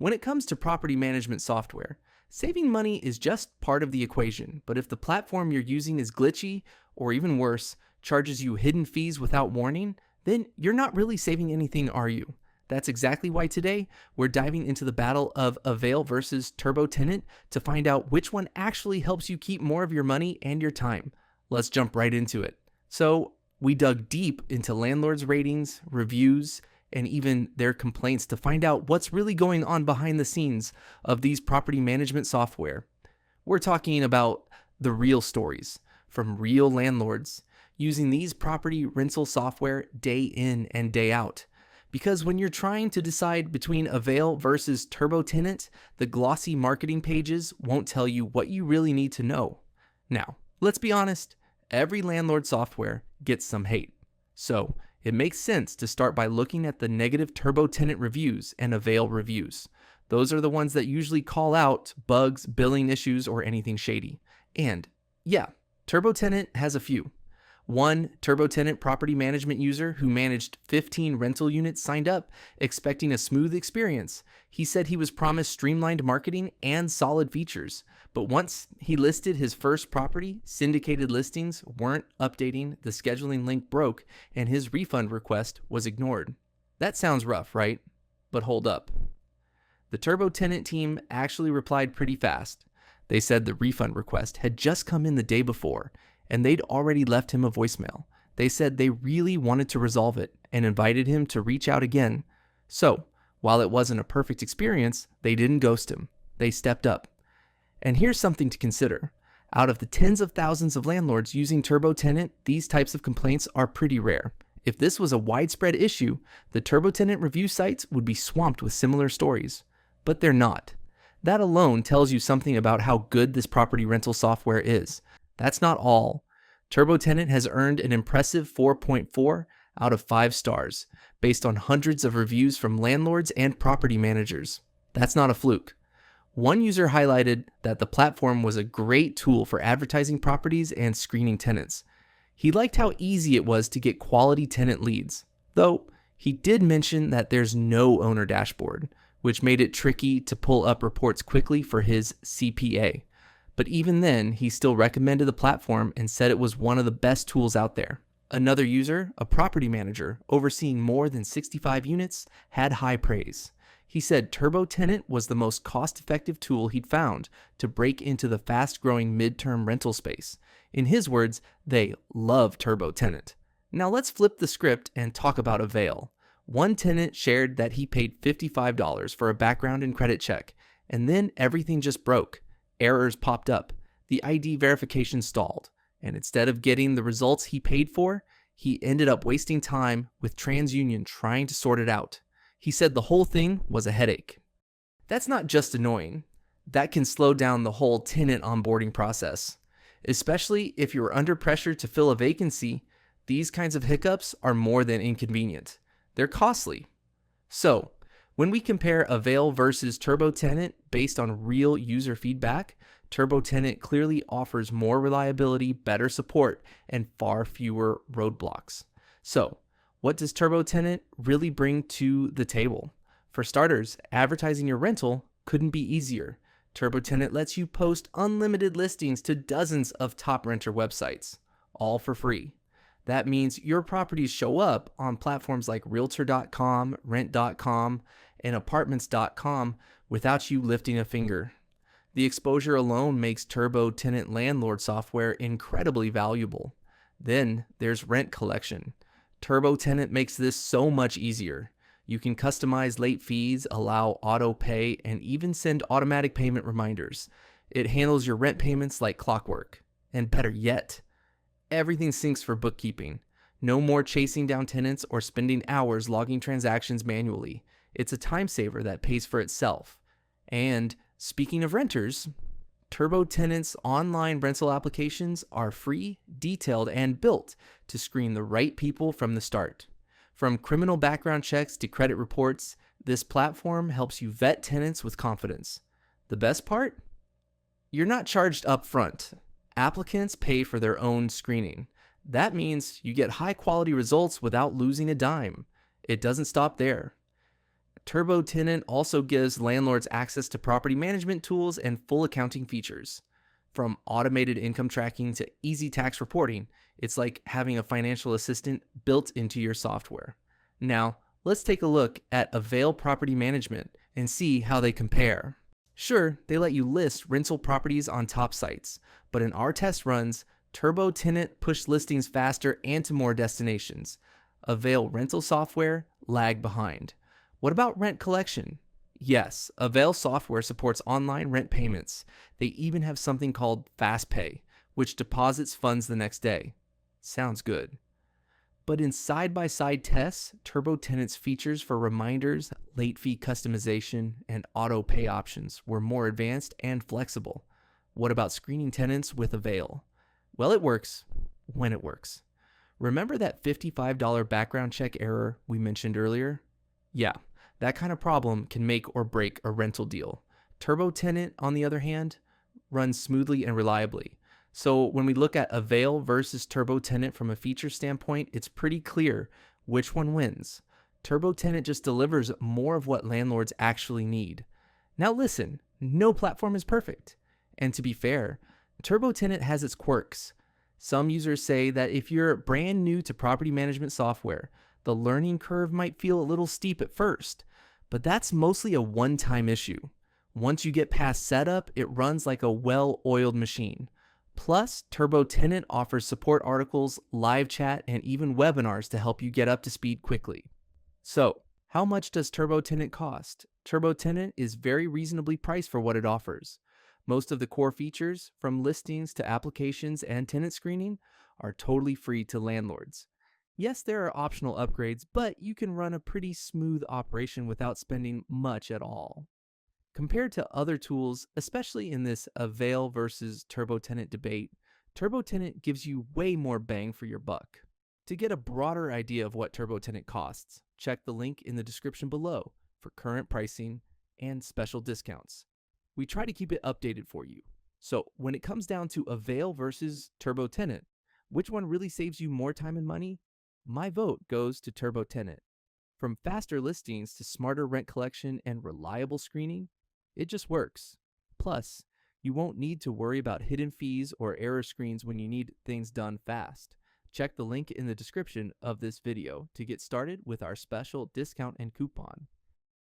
When it comes to property management software, saving money is just part of the equation, but if the platform you're using is glitchy, or even worse, charges you hidden fees without warning, then you're not really saving anything, are you? That's exactly why today we're diving into the battle of Avail versus TurboTenant to find out which one actually helps you keep more of your money and your time. Let's jump right into it. So, we dug deep into landlords' ratings, reviews, and even their complaints to find out what's really going on behind the scenes of these property management software. We're talking about the real stories from real landlords using these property rental software day in and day out. Because when you're trying to decide between Avail versus TurboTenant, the glossy marketing pages won't tell you what you really need to know. Now, let's be honest, every landlord software gets some hate. So, it makes sense to start by looking at the negative TurboTenant reviews and Avail reviews. Those are the ones that usually call out bugs, billing issues, or anything shady. And yeah, TurboTenant has a few. One TurboTenant property management user who managed 15 rental units signed up expecting a smooth experience. He said he was promised streamlined marketing and solid features, but once he listed his first property, syndicated listings weren't updating, the scheduling link broke, and his refund request was ignored. That sounds rough, right? But hold up. The TurboTenant team actually replied pretty fast. They said the refund request had just come in the day before, and they'd already left him a voicemail. They said they really wanted to resolve it and invited him to reach out again. So, while it wasn't a perfect experience, they didn't ghost him. They stepped up. And here's something to consider. Out of the tens of thousands of landlords using TurboTenant, these types of complaints are pretty rare. If this was a widespread issue, the TurboTenant review sites would be swamped with similar stories. But they're not. That alone tells you something about how good this property rental software is. That's not all. TurboTenant has earned an impressive 4.4 out of 5 stars, based on hundreds of reviews from landlords and property managers. That's not a fluke. One user highlighted that the platform was a great tool for advertising properties and screening tenants. He liked how easy it was to get quality tenant leads, though he did mention that there's no owner dashboard, which made it tricky to pull up reports quickly for his CPA. But even then, he still recommended the platform and said it was one of the best tools out there. Another user, a property manager overseeing more than 65 units, had high praise. He said TurboTenant was the most cost-effective tool he'd found to break into the fast-growing midterm rental space. In his words, they love TurboTenant. Now let's flip the script and talk about Avail. One tenant shared that he paid $55 for a background and credit check, and then everything just broke. Errors popped up, the ID verification stalled, and instead of getting the results he paid for, he ended up wasting time with TransUnion trying to sort it out. He said the whole thing was a headache. That's not just annoying. That can slow down the whole tenant onboarding process. Especially if you're under pressure to fill a vacancy, these kinds of hiccups are more than inconvenient. They're costly. So, when we compare Avail versus TurboTenant based on real user feedback, TurboTenant clearly offers more reliability, better support, and far fewer roadblocks. So, what does TurboTenant really bring to the table? For starters, advertising your rental couldn't be easier. TurboTenant lets you post unlimited listings to dozens of top renter websites, all for free. That means your properties show up on platforms like Realtor.com, Rent.com, and Apartments.com without you lifting a finger. The exposure alone makes TurboTenant landlord software incredibly valuable. Then there's rent collection. TurboTenant makes this so much easier. You can customize late fees, allow auto pay, and even send automatic payment reminders. It handles your rent payments like clockwork. And better yet, everything syncs for bookkeeping. No more chasing down tenants or spending hours logging transactions manually. It's a time saver that pays for itself. And speaking of renters, TurboTenant's online rental applications are free, detailed, and built to screen the right people from the start. From criminal background checks to credit reports, this platform helps you vet tenants with confidence. The best part? You're not charged up front. Applicants pay for their own screening. That means you get high quality results without losing a dime. It doesn't stop there. TurboTenant also gives landlords access to property management tools and full accounting features. From automated income tracking to easy tax reporting, it's like having a financial assistant built into your software. Now, let's take a look at Avail Property Management and see how they compare. Sure, they let you list rental properties on top sites, but in our test runs, TurboTenant pushed listings faster and to more destinations. Avail rental software lagged behind. What about rent collection? Yes, Avail software supports online rent payments. They even have something called Fast Pay, which deposits funds the next day. Sounds good. But in side-by-side tests, TurboTenant's features for reminders, late fee customization, and auto pay options were more advanced and flexible. What about screening tenants with Avail? Well, it works when it works. Remember that $55 background check error we mentioned earlier? Yeah, that kind of problem can make or break a rental deal. TurboTenant, on the other hand, runs smoothly and reliably. So when we look at Avail versus TurboTenant from a feature standpoint, it's pretty clear which one wins. TurboTenant just delivers more of what landlords actually need. Now listen, no platform is perfect. And to be fair, TurboTenant has its quirks. Some users say that if you're brand new to property management software, the learning curve might feel a little steep at first, but that's mostly a one-time issue. Once you get past setup, it runs like a well-oiled machine. Plus, TurboTenant offers support articles, live chat, and even webinars to help you get up to speed quickly. So, how much does TurboTenant cost? TurboTenant is very reasonably priced for what it offers. Most of the core features, from listings to applications and tenant screening, are totally free to landlords. Yes, there are optional upgrades, but you can run a pretty smooth operation without spending much at all. Compared to other tools, especially in this Avail versus TurboTenant debate, TurboTenant gives you way more bang for your buck. To get a broader idea of what TurboTenant costs, check the link in the description below for current pricing and special discounts. We try to keep it updated for you. So when it comes down to Avail versus TurboTenant, which one really saves you more time and money? My vote goes to TurboTenant. From faster listings to smarter rent collection and reliable screening, it just works. Plus, you won't need to worry about hidden fees or error screens when you need things done fast. Check the link in the description of this video to get started with our special discount and coupon.